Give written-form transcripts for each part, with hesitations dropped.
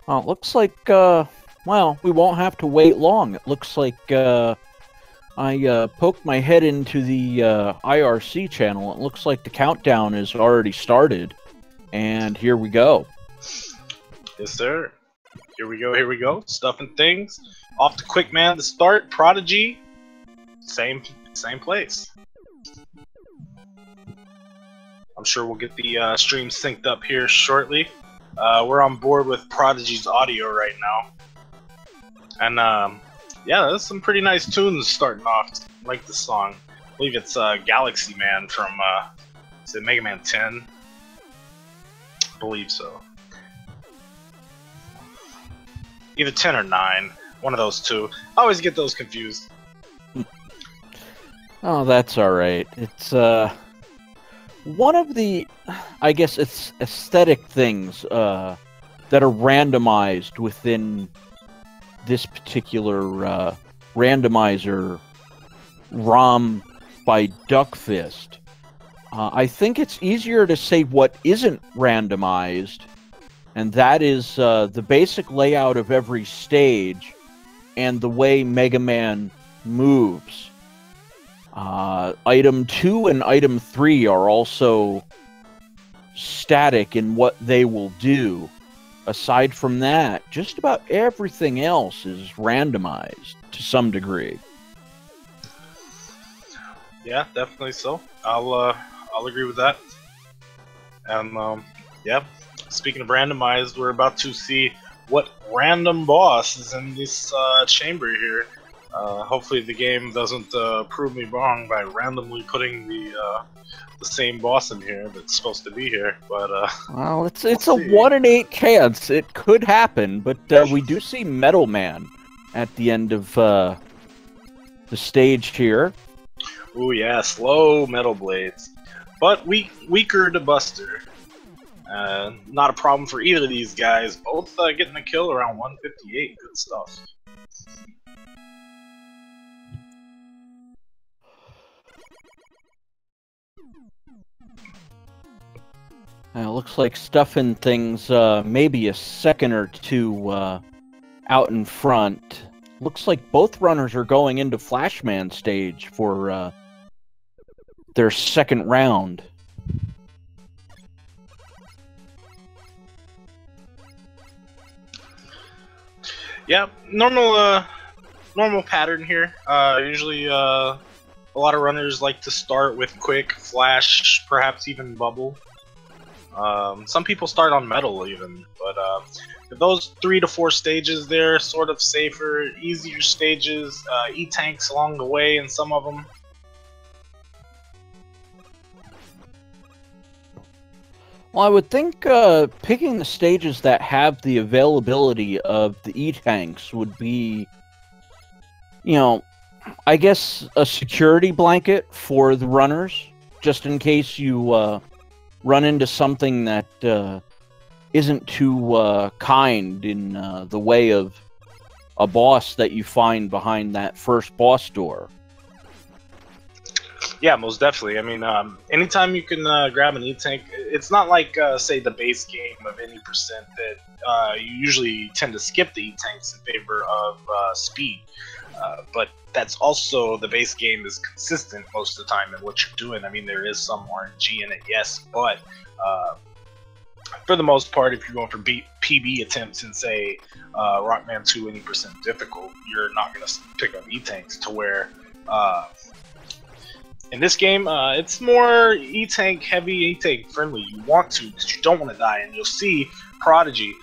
It looks like, well, we won't have to wait long. It looks like I poked my head into the IRC channel. It looks like the countdown is already started. And here we go. Yes, sir. Here we go, here we go. StuffnThings. Off to Quick Man to start. Prodigy. Same place. I'm sure we'll get the stream synced up here shortly. We're on board with Prodigy's audio right now. And yeah, there's some pretty nice tunes starting off. I like the song. I believe it's Galaxy Man from is it Mega Man 10? I believe so. Either 10 or 9. One of those two. I always get those confused. Oh, that's alright. It's one of the, I guess it's aesthetic things that are randomized within this particular randomizer ROM by Duckfist. I think it's easier to say what isn't randomized, and that is the basic layout of every stage and the way Mega Man moves. Item 2 and Item 3 are also static in what they will do. Aside from that, just about everything else is randomized to some degree. Yeah, definitely so. I'll agree with that. And yeah, speaking of randomized, we're about to see what random boss is in this chamber here. Hopefully the game doesn't prove me wrong by randomly putting the same boss in here that's supposed to be here. But well, it's a 1 in 8 chance. It could happen, but we do see Metal Man at the end of the stage here. Ooh yeah, slow metal blades, but weaker to Buster. Not a problem for either of these guys. Both getting a kill around 158. Good stuff. Looks like StuffnThings maybe a second or two out in front. Looks like both runners are going into Flashman stage for their second round. Yeah, normal pattern here. Usually a lot of runners like to start with Quick, Flash, perhaps even Bubble. Some people start on Metal even, but those 3 to 4 stages there, sort of safer, easier stages, E-tanks along the way in some of them. Well, I would think picking the stages that have the availability of the E-tanks would be, you know, I guess a security blanket for the runners, just in case you run into something that isn't too kind in the way of a boss that you find behind that first boss door. Yeah, most definitely. I mean, anytime you can grab an E-tank, it's not like, say, the base game of any percent that you usually tend to skip the E-tanks in favor of speed. But that's also, the base game is consistent most of the time in what you're doing. I mean, there is some RNG in it, yes, but for the most part, if you're going for PB attempts in, say, Rockman 2 any percent difficult, you're not going to pick up E-tanks to where... in this game, it's more E-tank heavy, E-tank friendly. You want to, because you don't want to die, and you'll see Prodigy,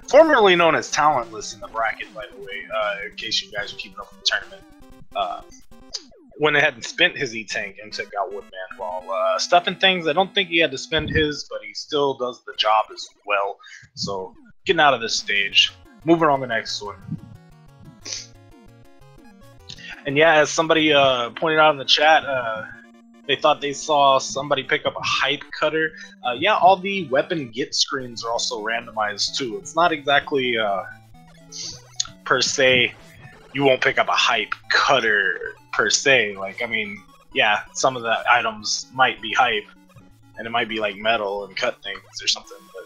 formerly known as Talentless in the bracket, by the way, in case you guys are keeping up with the tournament, went ahead and spent his E-tank and took out Woodman. While StuffnThings, I don't think he had to spend his, but he still does the job as well. So, getting out of this stage, moving on to the next one. And yeah, as somebody pointed out in the chat, they thought they saw somebody pick up a hype cutter. Yeah, all the weapon get screens are also randomized too. It's not exactly per se, you won't pick up a hype cutter per se. Like, I mean, yeah, some of the items might be hype, and it might be like metal and cut things or something. But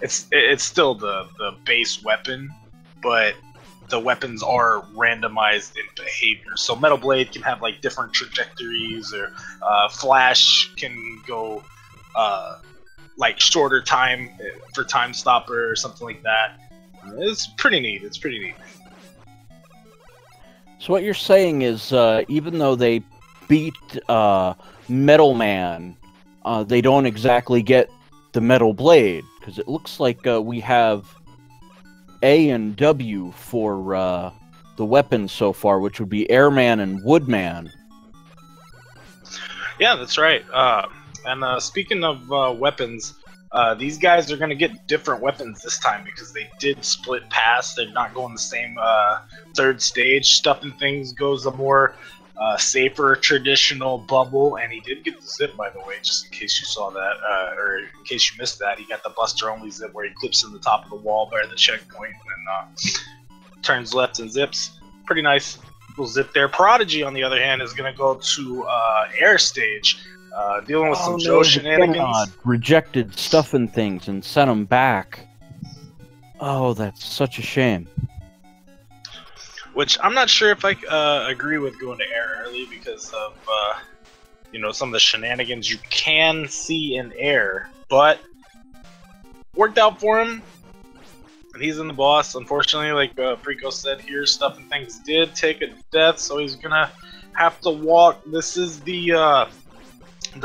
it's still the base weapon, but the weapons are randomized in behavior. So Metal Blade can have like different trajectories, or Flash can go like shorter time for Time Stopper or something like that. It's pretty neat. It's pretty neat. So what you're saying is, even though they beat Metal Man, they don't exactly get the Metal Blade, because it looks like we have A and W for the weapons so far, which would be Airman and Woodman. Yeah, that's right. And speaking of weapons, these guys are going to get different weapons this time because they did split paths. They're not going the same third stage. StuffnThings goes a more safer traditional bubble, and he did get the zip, by the way, just in case you saw that, or in case you missed that. He got the Buster only zip where he clips in the top of the wall by the checkpoint and turns left and zips. Pretty nice little zip there. Prodigy, on the other hand, is going to go to air stage, dealing with some Joe shenanigans. Rejected StuffnThings and sent them back. Oh, that's such a shame. Which I'm not sure if I agree with going to air early because of you know, some of the shenanigans you can see in air, but worked out for him, and he's in the boss. Unfortunately, like Preco said here, StuffnThings did take a death, so he's gonna have to walk. This is the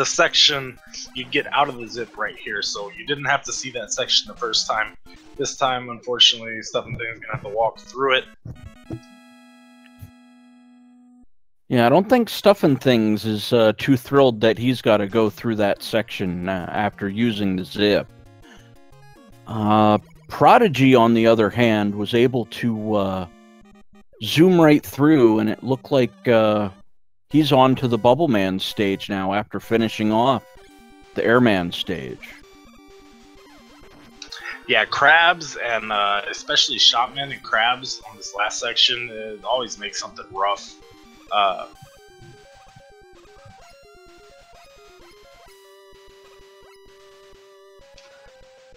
section you get out of the zip right here, so you didn't have to see that section the first time. This time, unfortunately, StuffnThings is gonna have to walk through it. Yeah, I don't think StuffnThings is too thrilled that he's got to go through that section after using the zip. Prodigy, on the other hand, was able to zoom right through, and it looked like he's on to the Bubble Man stage now after finishing off the Airman stage. Yeah, crabs, and especially Shopman and crabs on this last section, it always makes something rough.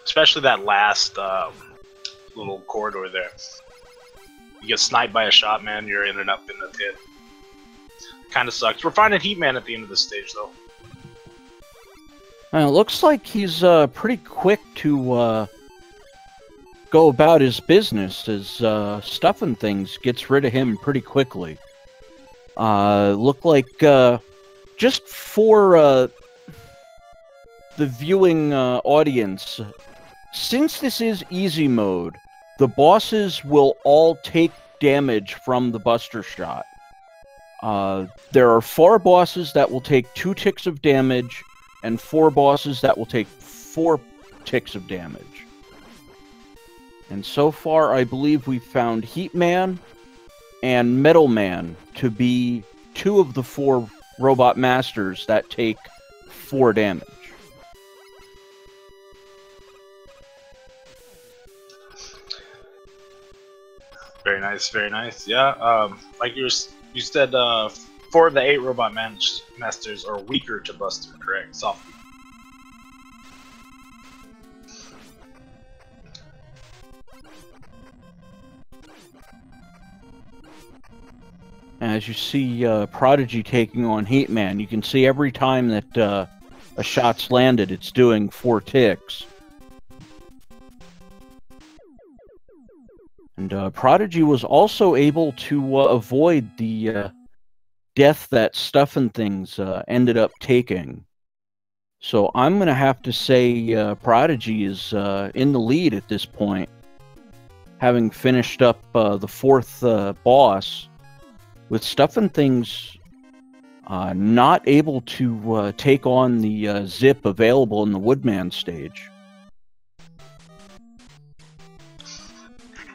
Especially that last little corridor there. You get sniped by a Shopman, you're ending up in the pit. Kinda sucks. We're finding Heatman at the end of this stage, though. It looks like he's pretty quick to go about his business, as StuffnThings gets rid of him pretty quickly. Look like just for the viewing audience, since this is easy mode, the bosses will all take damage from the Buster Shot. There are 4 bosses that will take 2 ticks of damage, and 4 bosses that will take 4 ticks of damage. And so far, I believe we've found Heatman and Metal Man to be 2 of the 4 robot masters that take 4 damage. Very nice, very nice. Yeah, like you said, 4 of the 8 robot masters are weaker to Buster, correct? Soft. As you see Prodigy taking on Heatman, you can see every time that a shot's landed, it's doing 4 ticks. And Prodigy was also able to avoid the death that StuffnThings ended up taking. So I'm going to have to say Prodigy is in the lead at this point, having finished up the 4th boss, with StuffnThings not able to take on the zip available in the Woodman stage.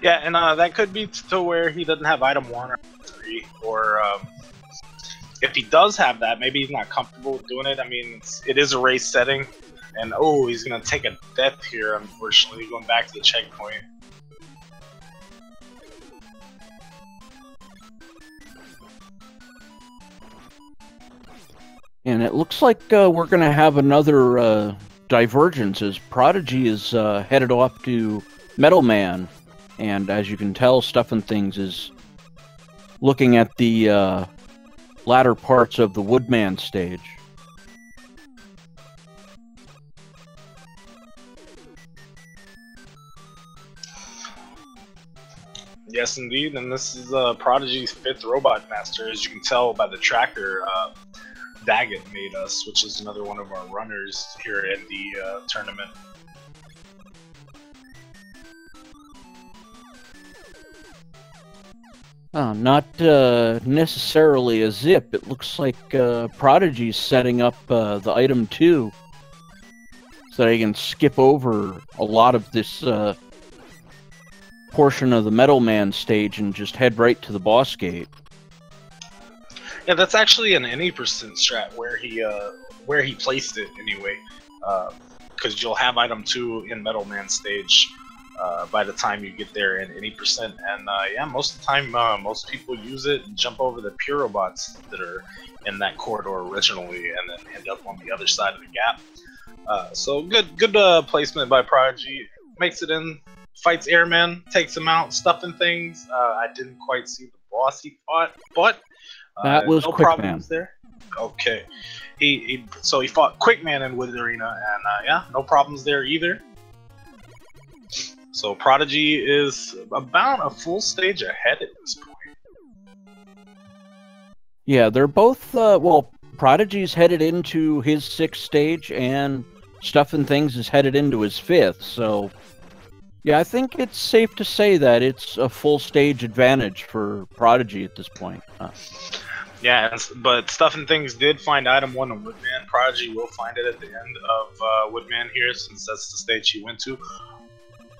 Yeah, and that could be to where he doesn't have item 1 or 3, or if he does have that, maybe he's not comfortable with doing it. I mean, it is a race setting, and oh, he's going to take a death here, unfortunately, going back to the checkpoint. And it looks like we're going to have another divergence is Prodigy is headed off to Metal Man, and as you can tell, StuffnThings is looking at the latter parts of the Woodman stage. Yes, indeed, and this is Prodigy's 5th Robot Master, as you can tell by the tracker Daggett made us, which is another one of our runners here in the tournament. Not necessarily a zip. It looks like Prodigy's setting up the item 2 so that he can skip over a lot of this portion of the Metal Man stage and just head right to the boss gate. Yeah, that's actually an any percent strat where he placed it anyway, because you'll have item 2 in Metal Man stage by the time you get there in any percent, and yeah, most of the time most people use it and jump over the pure robots that are in that corridor originally, and then end up on the other side of the gap. So good placement by Prodigy. Makes it in, fights Airman, takes him out, StuffnThings. I didn't quite see the boss he fought, but that was no Quick problems Man. there. Okay, so he fought Quickman in Wither Arena, and yeah, no problems there either. So Prodigy is about a full stage ahead at this point. Yeah, they're both, well, Prodigy's headed into his 6th stage, and StuffnThings is headed into his 5th, so yeah, I think it's safe to say that it's a full stage advantage for Prodigy at this point. Yeah, but StuffnThings did find item 1 in Woodman. Prodigy will find it at the end of Woodman here, since that's the stage he went to.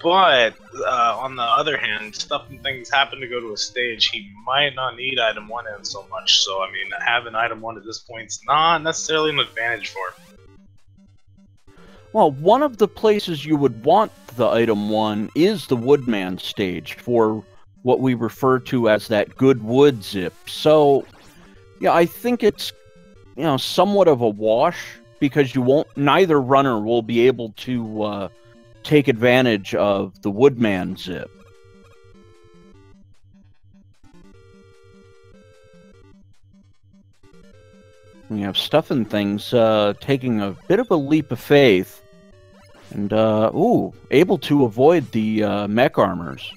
But on the other hand, StuffnThings happen to go to a stage he might not need item 1 in so much. So I mean, having item 1 at this point is not necessarily an advantage for him. Well, one of the places you would want the item 1 is the Woodman stage for what we refer to as that good wood zip. So, yeah, I think it's, you know, somewhat of a wash, because neither runner will be able to take advantage of the Woodman zip. We have StuffnThings taking a bit of a leap of faith, and able to avoid the mech armors.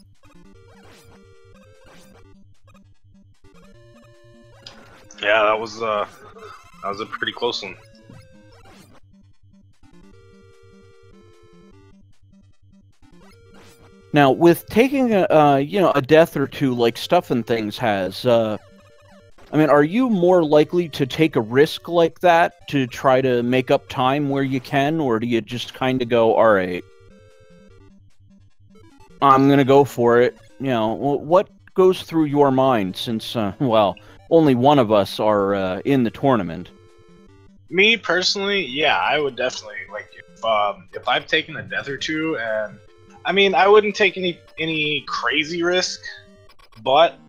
Yeah, that was a pretty close one. Now, with taking a death or two like StuffnThings has, I mean, are you more likely to take a risk like that to try to make up time where you can, or do you just kind of go, all right, I'm gonna go for it? You know, what goes through your mind, since, well, only one of us are in the tournament? Me personally, yeah, I would definitely, like, if I've taken a death or two, and I mean, I wouldn't take any crazy risk, but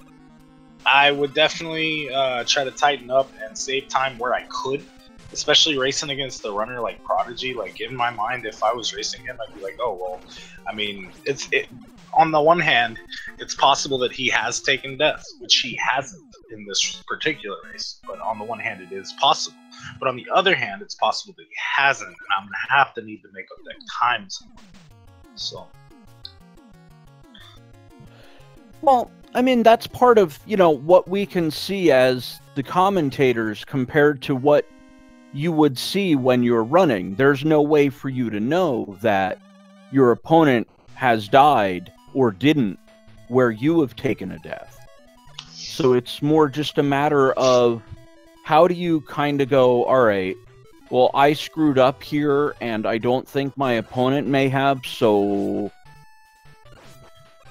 I would definitely try to tighten up and save time where I could, especially racing against the runner like Prodigy. Like, in my mind, if I was racing him, I'd be like, oh, well, I mean, on the one hand, it's possible that he has taken death, which he hasn't in this particular race, but on the one hand, it is possible. But on the other hand, it's possible that he hasn't, and I'm going to need to make up that time somewhere. So. Well, I mean, that's part of, you know, what we can see as the commentators compared to what you would see when you're running. There's no way for you to know that your opponent has died or didn't where you have taken a death. So it's more just a matter of how do you kind of go, all right, well, I screwed up here and I don't think my opponent may have, so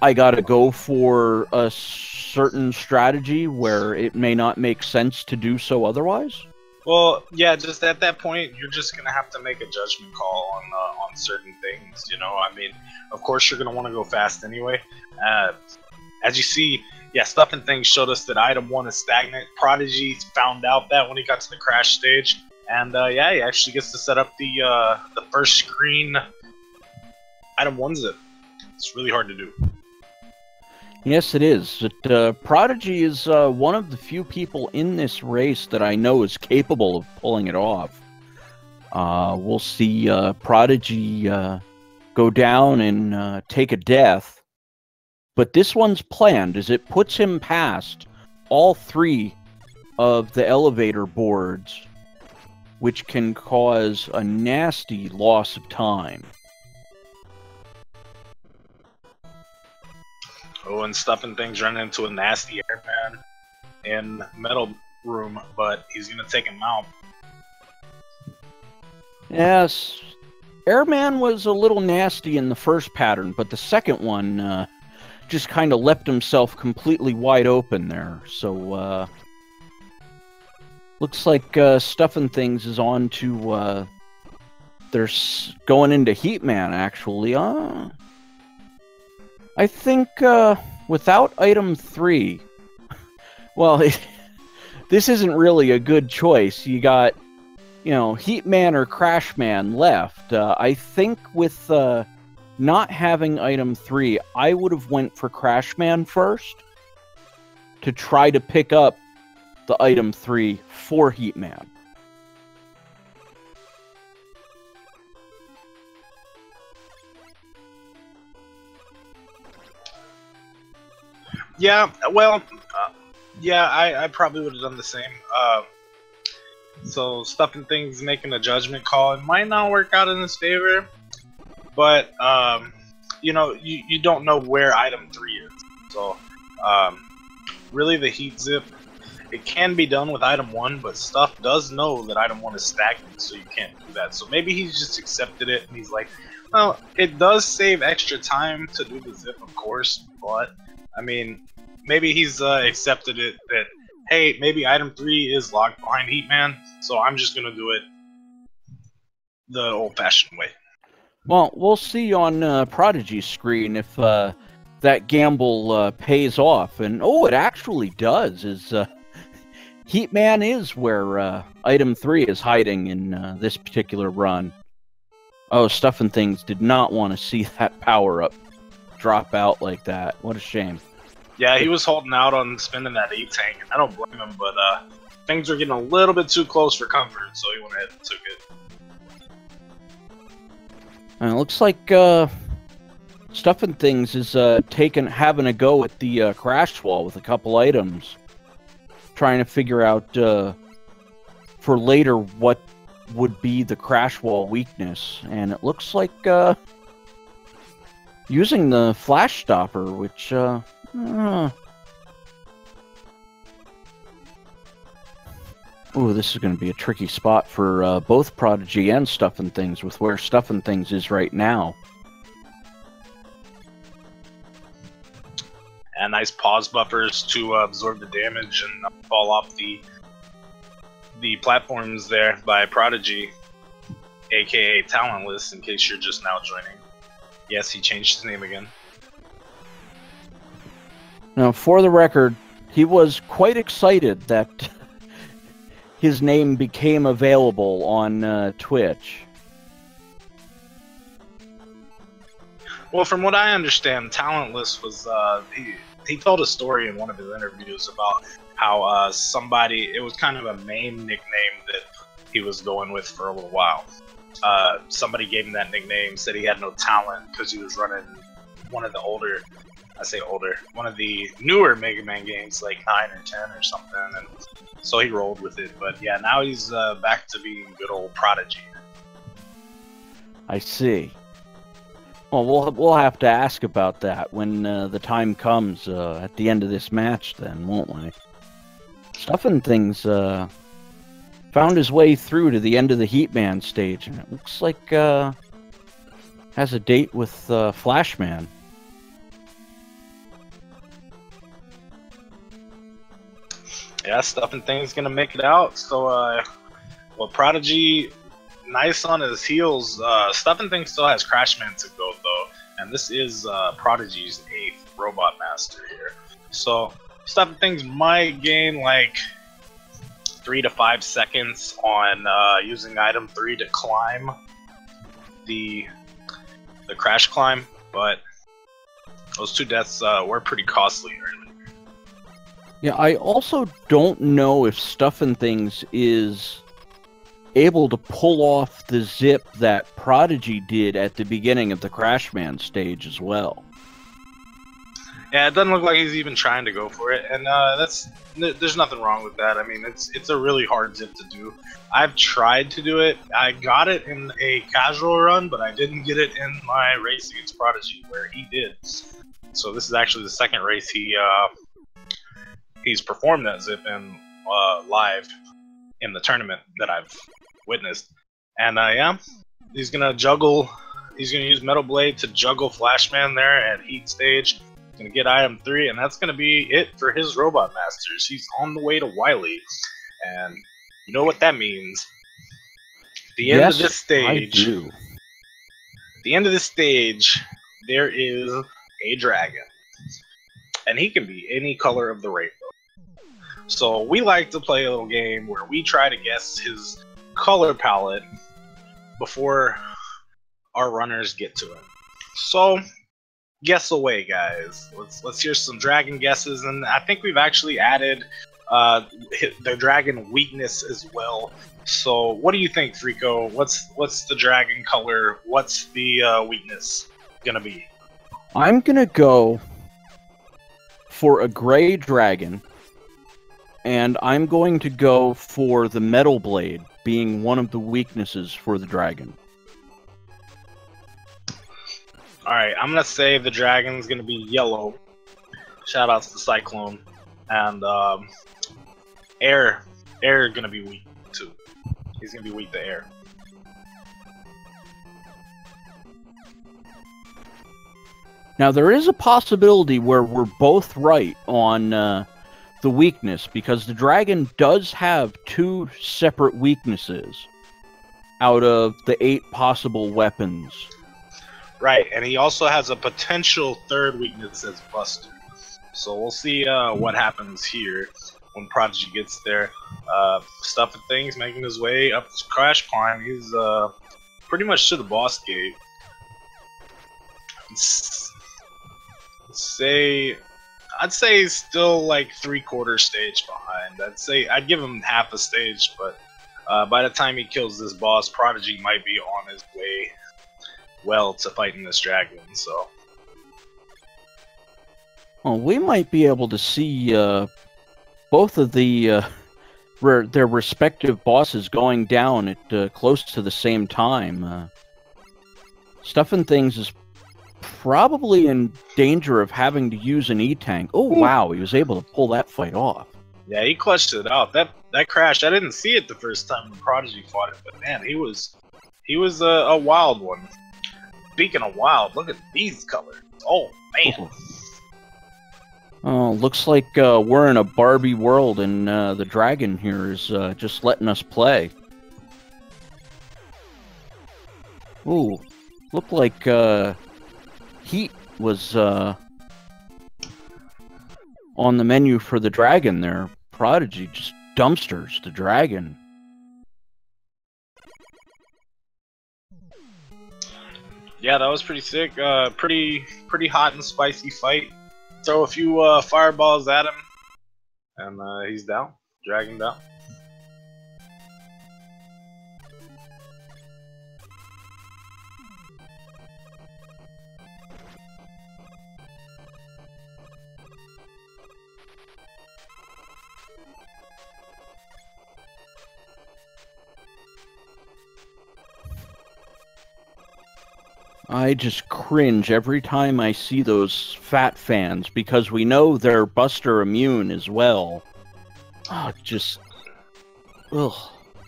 I gotta go for a certain strategy where it may not make sense to do so otherwise? Well, yeah, just at that point, you're just gonna have to make a judgment call on certain things. You know, I mean, of course, you're gonna want to go fast anyway. As you see, yeah, StuffnThings showed us that item 1 is stagnant. Prodigy found out that when he got to the crash stage. And yeah, he actually gets to set up the first screen item 1 zip. It's really hard to do. Yes, it is. Prodigy is one of the few people in this race that I know is capable of pulling it off. We'll see Prodigy go down and take a death. But this one's planned, as it puts him past all 3 of the elevator boards, which can cause a nasty loss of time. Oh, and StuffnThings running into a nasty airman in metal room, but he's gonna take him out. Yes, Airman was a little nasty in the first pattern, but the second one just kind of left himself completely wide open there. So looks like StuffnThings is on to they're going into Heatman actually. I think without item 3, well, this isn't really a good choice. You got, Heatman or Crashman left. I think with not having item 3, I would have went for Crashman first to try to pick up the item 3 for Heatman. Yeah, well, yeah, I probably would have done the same. So StuffnThings making a judgment call. It might not work out in his favor, but you don't know where item 3 is. So really, the heat zip, it can be done with item 1, but Stuff does know that item 1 is stagnant, so you can't do that. So maybe he's just accepted it, and he's like, well, it does save extra time to do the zip, of course, but I mean, maybe he's accepted it that, hey, maybe item 3 is locked behind Heatman, so I'm just gonna do it the old-fashioned way. Well, we'll see on Prodigy's screen if that gamble pays off, and it actually does. Heatman is where item 3 is hiding in this particular run. Oh, StuffnThings did not want to see that power-up drop out like that. What a shame. Yeah, he was holding out on spending that E-Tank, and I don't blame him, but things were getting a little bit too close for comfort, so he went ahead and took it. And it looks like StuffnThings is having a go at the crash wall with a couple items, trying to figure out for later what would be the crash wall weakness, and it looks like using the flash stopper, which this is going to be a tricky spot for both Prodigy and StuffnThings with where StuffnThings is right now. And nice pause buffers to absorb the damage and fall off the platforms there by Prodigy, aka Talentless, in case you're just now joining. Yes, he changed his name again. Now, for the record, he was quite excited that his name became available on Twitch. Well, from what I understand, Talentless was he told a story in one of his interviews about how it was kind of a main nickname that he was going with for a little while. Somebody gave him that nickname, said he had no talent because he was running one of the one of the newer Mega Man games, like 9 or 10 or something, and so he rolled with it. But yeah, now he's back to being good old Prodigy. I see. Well, we'll have to ask about that when the time comes at the end of this match, then, won't we? StuffnThings found his way through to the end of the Heatman stage, and it looks like has a date with Flashman. Yeah, StuffnThings gonna make it out. So, well, Prodigy, nice on his heels. StuffnThings still has Crashman to go though, and this is Prodigy's 8th Robot Master here. So StuffnThings might gain like 3 to 5 seconds on using item 3 to climb the crash climb, but those 2 deaths were pretty costly early. Yeah, I also don't know if StuffnThings is able to pull off the zip that Prodigy did at the beginning of the Crashman stage as well. Yeah, it doesn't look like he's even trying to go for it, and there's nothing wrong with that. I mean, it's a really hard zip to do. I've tried to do it. I got it in a casual run, but I didn't get it in my race against Prodigy, where he did. So this is actually the second race he's performed that zip in live in the tournament that I've witnessed. And yeah, he's gonna juggle. He's gonna use Metal Blade to juggle Flashman there at Heat Stage. He's gonna get item 3, and that's gonna be it for his Robot Masters. He's on the way to Wily, and you know what that means. The end of this stage. I do. The end of this stage, there is a dragon, and he can be any color of the rainbow. So we like to play a little game where we try to guess his color palette before our runners get to it. So guess away, guys. Let's hear some dragon guesses, and I think we've actually added the dragon weakness as well. So what do you think, Frico? What's the dragon color? What's the weakness gonna be? I'm gonna go for a gray dragon, and I'm going to go for the Metal Blade being one of the weaknesses for the dragon. Alright, I'm gonna say the dragon's gonna be yellow. Shoutouts to Cyclone. And air gonna be weak too. He's gonna be weak to air. Now there is a possibility where we're both right on the weakness, because the dragon does have 2 separate weaknesses out of the 8 possible weapons. Right, and he also has a potential 3rd weakness as Buster. So we'll see what happens here when Prodigy gets there. StuffnThings making his way up this crash climb. He's pretty much to the boss gate. I'd say he's still like 3/4 stage behind. I'd give him half a stage, but by the time he kills this boss, Prodigy might be on his way to fighting this dragon. So, well, we might be able to see both of their respective bosses going down at close to the same time. StuffnThings is probably in danger of having to use an E-Tank. Oh wow, he was able to pull that fight off. Yeah, he clutched it out. That crash, I didn't see it the first time when Prodigy fought it, but man, he was a wild one. Speaking of wild, look at these colors. Oh man. Oh, looks like we're in a Barbie world, and the dragon here is just letting us play. Ooh, looked like Heat was on the menu for the dragon there. Prodigy just dumpsters the dragon. Yeah, that was pretty sick. Pretty hot and spicy fight. Throw a few fireballs at him, and he's down. Dragon down. I just cringe every time I see those fat fans, because we know they're Buster immune as well. Oh, just... ugh.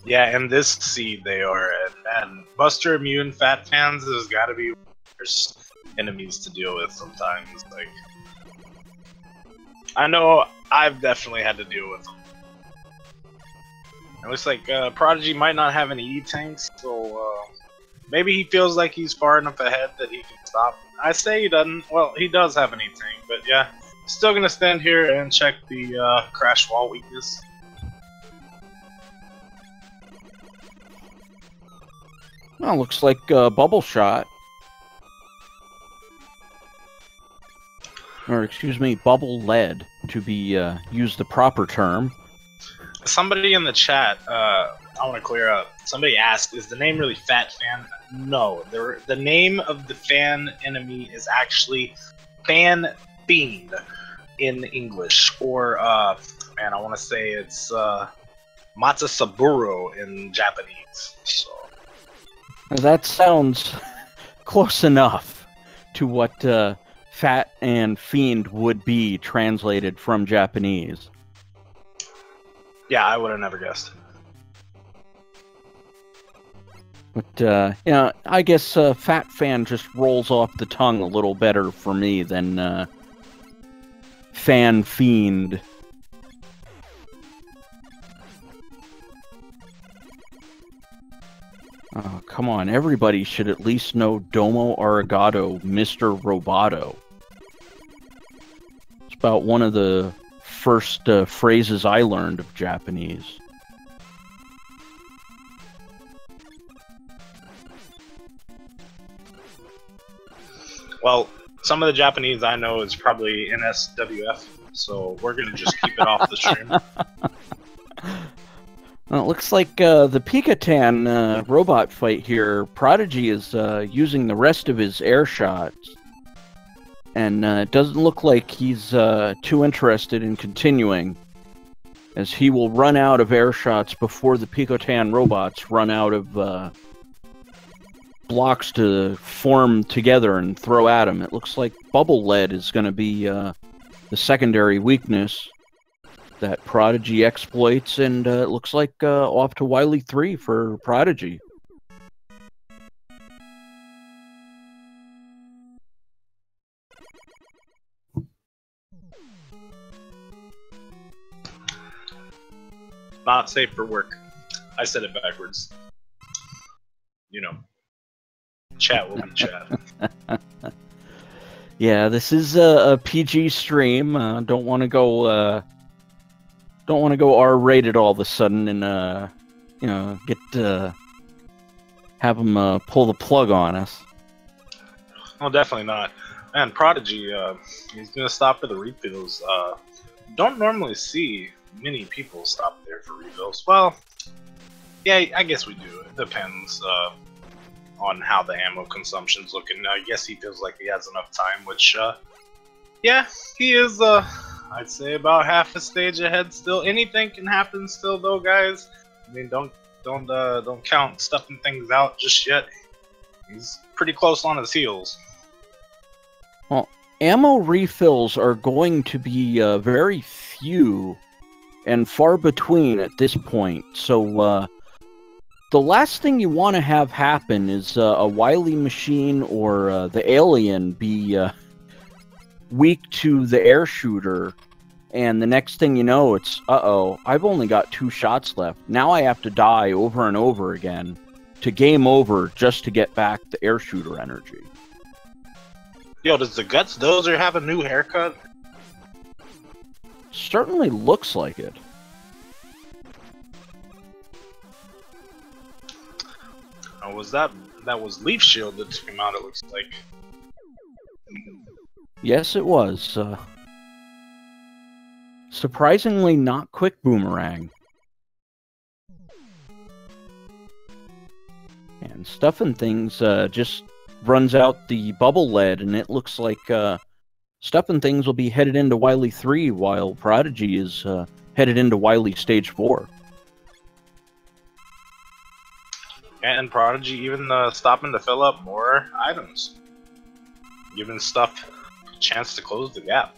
Yeah, in this seed they are, and Buster immune fat fans has got to be worse enemies to deal with sometimes. Like, I know I've definitely had to deal with them. It looks like Prodigy might not have any E-Tanks, so maybe he feels like he's far enough ahead that he can stop. I say he doesn't. Well, he does have an E-Tank, but yeah. Still gonna stand here and check the crash wall weakness. Well, looks like Bubble Shot. Or, excuse me, Bubble Lead, to be used the proper term. Somebody in the chat, I want to clear up. Somebody asked, is the name really Fat Fan? No, the name of the fan enemy is actually Fan Fiend in English. Or, man, I want to say it's Matsasaburo in Japanese. So. That sounds close enough to what Fat and Fiend would be translated from Japanese. Yeah, I would have never guessed. But, you know, I guess Fat Fan just rolls off the tongue a little better for me than Fan Fiend. Oh, come on. Everybody should at least know Domo Arigato, Mr. Roboto. It's about one of the first phrases I learned of Japanese. Well, some of the Japanese I know is probably NSWF, so we're going to just keep it off the stream. Well, it looks like the Pikatan robot fight here, Prodigy is using the rest of his air shots. And it doesn't look like he's too interested in continuing, as he will run out of air shots before the Pikatan robots run out of blocks to form together and throw at him. It looks like Bubble Lead is going to be the secondary weakness that Prodigy exploits, and it looks like off to Wily 3 for Prodigy. Not safe for work. I said it backwards. You know, chat will be chat. Yeah, this is a PG stream. Don't want to go R-rated all of a sudden and you know, have them pull the plug on us. Oh, definitely not. Man, Prodigy, he's gonna stop for the refills. Don't normally see many people stop there for refills. Well, yeah, I guess we do. It depends on how the ammo consumption's looking. I guess he feels like he has enough time, which, yeah, he is, I'd say about half a stage ahead still. Anything can happen still, though, guys. I mean, don't count StuffnThings out just yet. He's pretty close on his heels. Well, ammo refills are going to be very few and far between at this point. So the last thing you want to have happen is a Wily machine or the alien be weak to the air shooter, and the next thing you know, it's, uh-oh, I've only got 2 shots left. Now I have to die over and over again to game over just to get back the air shooter energy. Yo, does the Guts Dozer have a new haircut? Certainly looks like it. Oh, that was Leaf Shield that took him out, it looks like. Yes, it was. Surprisingly not quick boomerang. And StuffnThings just runs out the Bubble Lead, and it looks like StuffnThings will be headed into Wily 3 while Prodigy is headed into Wily Stage 4. And Prodigy even stopping to fill up more items, giving Stuff a chance to close the gap.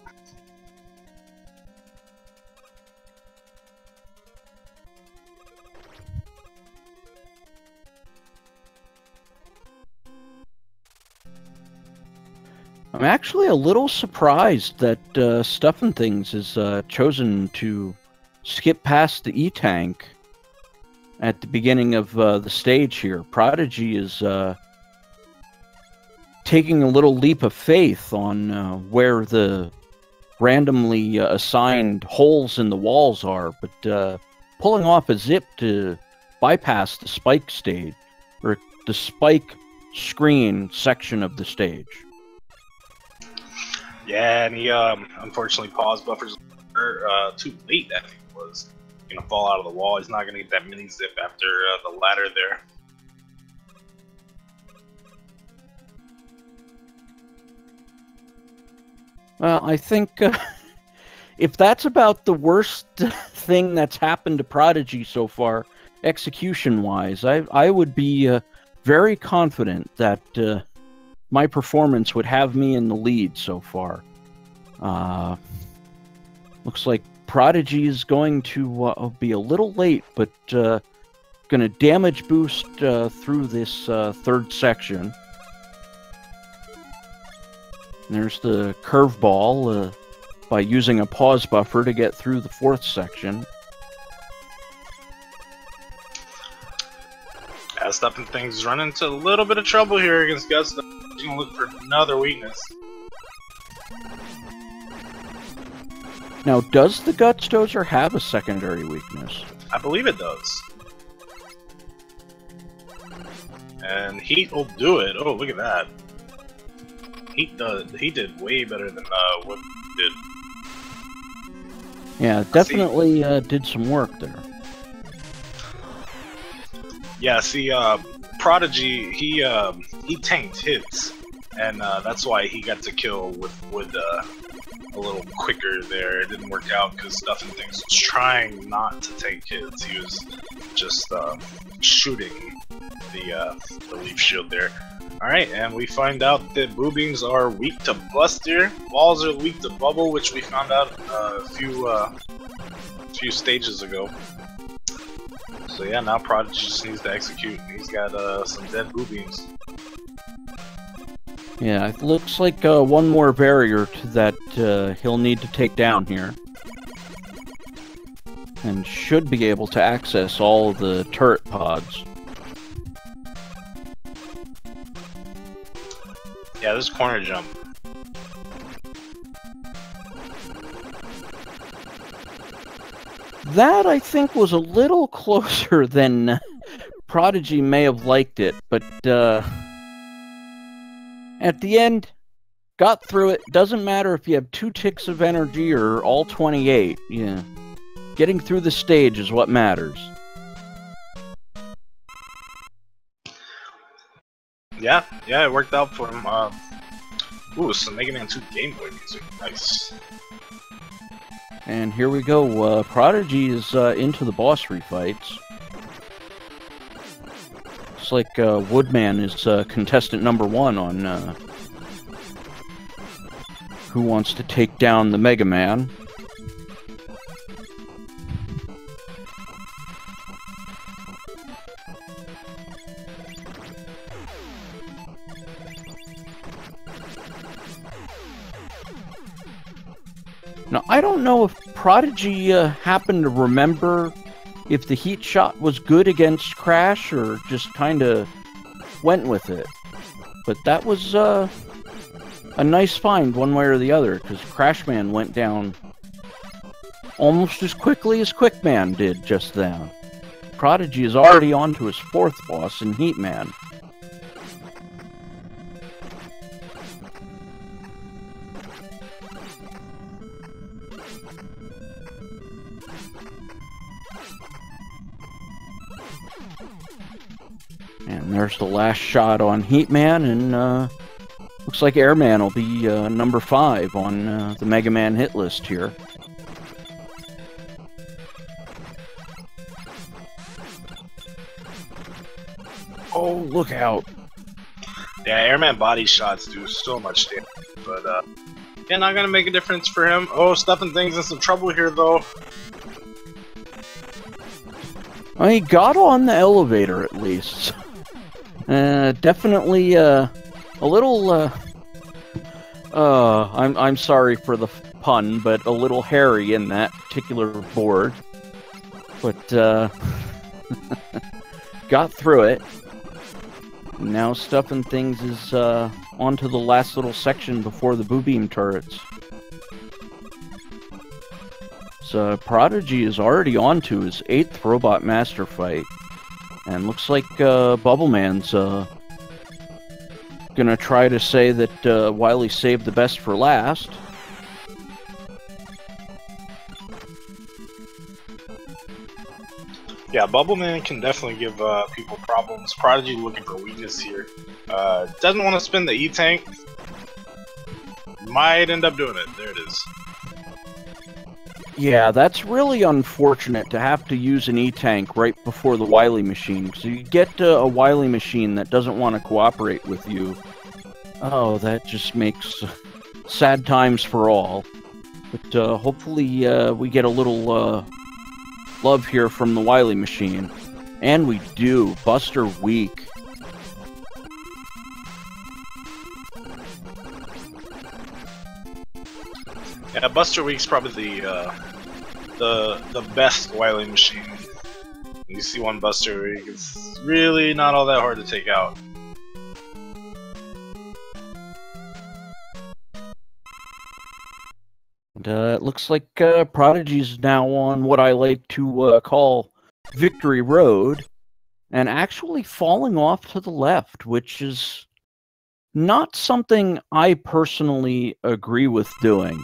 I'm actually a little surprised that StuffnThings has chosen to skip past the E-Tank at the beginning of the stage here. Prodigy is taking a little leap of faith on where the randomly assigned holes in the walls are, but pulling off a zip to bypass the spike stage, or the spike screen section of the stage. Yeah, and he unfortunately paused buffers too late, I think it was. Gonna fall out of the wall. He's not gonna get that mini zip after the ladder there. Well, I think if that's about the worst thing that's happened to Prodigy so far, execution-wise, I would be very confident that my performance would have me in the lead so far. Looks like Prodigy is going to be a little late, but going to damage boost through this third section. There's the curveball by using a pause buffer to get through the fourth section. StuffnThings run into a little bit of trouble here against Gusto. He's gonna look for another weakness. Now, does the Gutstozer have a secondary weakness? I believe it does. And Heat will do it. Oh, look at that. He did way better than what did. Yeah, definitely did some work there. Yeah, see, Prodigy, he tanked hits, and that's why he got to kill with a little quicker there. It didn't work out because StuffnThings was trying not to tank hits. He was just shooting the leaf shield there. Alright, and we find out that boo beams are weak to bust here. Walls are weak to bubble, which we found out a few stages ago. So yeah, now Prodigy just needs to execute. He's got some dead boo beams. Yeah, it looks like one more barrier that he'll need to take down here. And should be able to access all the turret pods. Yeah, this corner jump. That, I think, was a little closer than Prodigy may have liked it, but at the end, got through it. Doesn't matter if you have 2 ticks of energy or all 28. Yeah, getting through the stage is what matters. Yeah, it worked out for him. Ooh, some Mega Man 2 Game Boy music. Nice. And here we go. Prodigy is into the boss refights. Looks like Woodman is contestant number 1 on Who Wants to Take Down the Mega Man. Now, I don't know if Prodigy happened to remember if the heat shot was good against Crash or just kind of went with it. But that was a nice find one way or the other, because Crashman went down almost as quickly as Quickman did just then. Prodigy is already on to his 4th boss in Heatman. And there's the last shot on Heatman, and looks like Airman will be number 5 on the Mega Man hit list here. Oh, look out. Yeah, Airman body shots do so much damage, but yeah, not gonna make a difference for him. Oh, StuffnThings in some trouble here, though. Well, he got on the elevator at least. Definitely a little I'm sorry for the pun, but a little hairy in that particular board. But got through it. Now StuffnThings is onto the last little section before the boo beam turrets. So Prodigy is already on to his 8th Robot Master fight. And looks like Bubbleman's gonna try to say that Wily saved the best for last. Yeah, Bubbleman can definitely give people problems. Prodigy looking for weakness here. Doesn't want to spin the E-Tank. Might end up doing it. There it is. Yeah, that's really unfortunate to have to use an E-Tank right before the Wily machine. So you get a Wily machine that doesn't want to cooperate with you. Oh, that just makes sad times for all. But hopefully we get a little love here from the Wily machine. And we do. Buster weak. Yeah, Buster Week's probably the best Wily machine. You see one Buster Week, it's really not all that hard to take out. And it looks like Prodigy's now on what I like to call Victory Road, and actually falling off to the left, which is not something I personally agree with doing.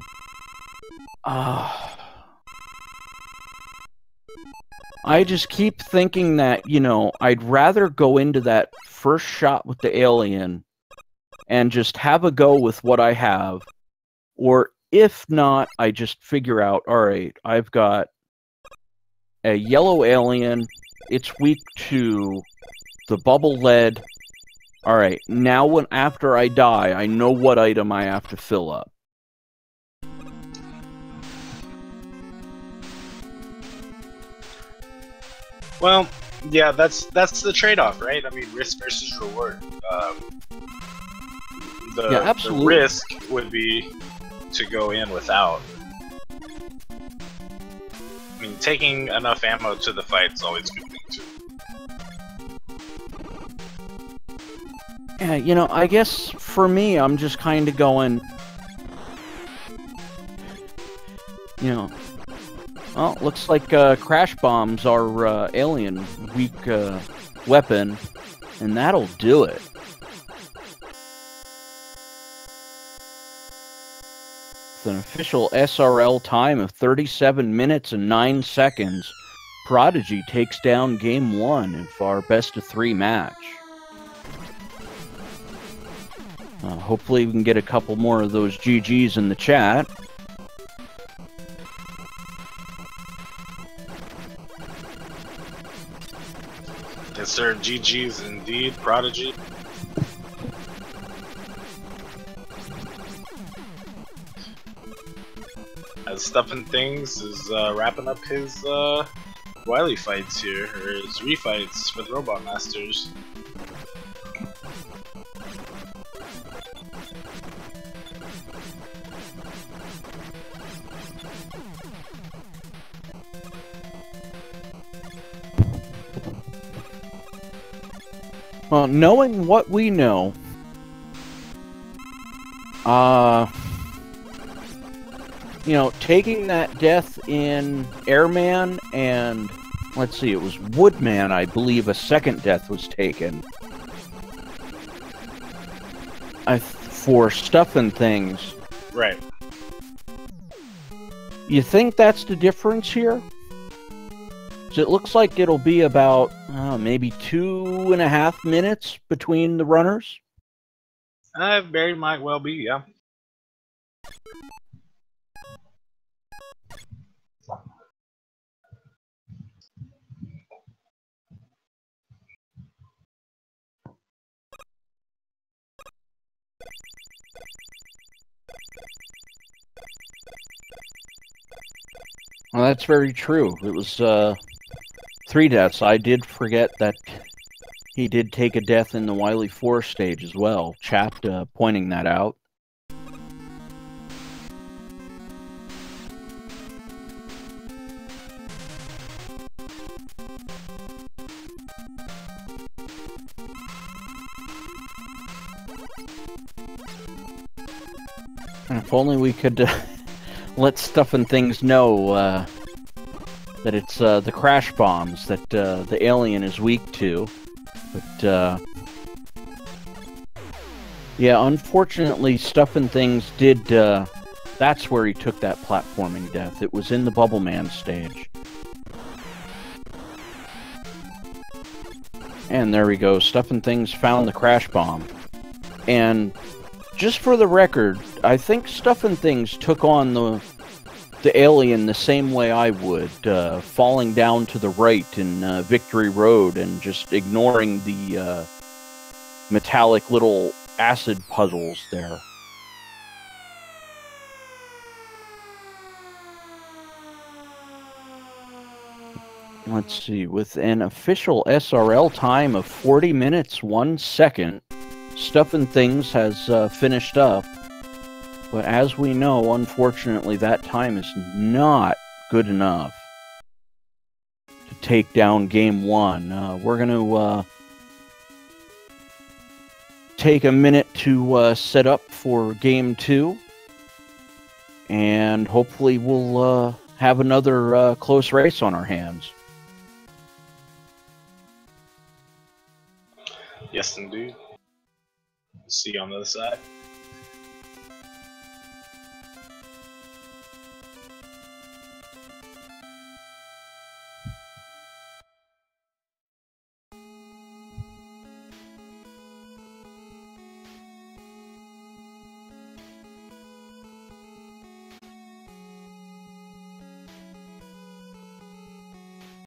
I just keep thinking that, you know, I'd rather go into that first shot with the alien and just have a go with what I have, or if not, I just figure out, alright, I've got a yellow alien, it's weak to the bubble lead. Alright, now after I die, I know what item I have to fill up. Well, yeah, that's the trade-off, right? I mean, risk versus reward. Yeah, absolutely. The risk would be to go in without. I mean, taking enough ammo to the fight is always a good thing, too. Yeah, you know, I guess for me, I'm just kind of going, you know, well, looks like crash bombs are alien weak weapon, and that'll do it. With an official SRL time of 37 minutes and 9 seconds, Prodigy takes down Game 1 in our best-of-3 match. Hopefully we can get a couple more of those GGs in the chat. Yes, sir. GG's indeed, Prodigy. As StuffnThings is wrapping up his Wily fights here, or his refights with Robot Masters. Well, knowing what we know, you know, taking that death in Airman and, let's see, it was Woodman, I believe a second death was taken. For StuffnThings. Right. You think that's the difference here? So it looks like it'll be about maybe 2.5 minutes between the runners. Very might well be, yeah. Well, that's very true. It was 3 deaths. I did forget that he did take a death in the Wily 4 stage as well. Chapped pointing that out. And if only we could let StuffnThings know that it's the crash bombs that the alien is weak to. But yeah, unfortunately, StuffnThings did. That's where he took that platforming death. It was in the Bubble Man stage. And there we go. StuffnThings found the crash bomb. And just for the record, I think StuffnThings took on the alien the same way I would, falling down to the right in Victory Road and just ignoring the metallic little acid puzzles there. Let's see, with an official SRL time of 40 minutes, 1 second, StuffnThings has finished up. But as we know, unfortunately, that time is not good enough to take down Game1. We're going to take a minute to set up for Game 2. And hopefully we'll have another close race on our hands. Yes, indeed. See you on the other side.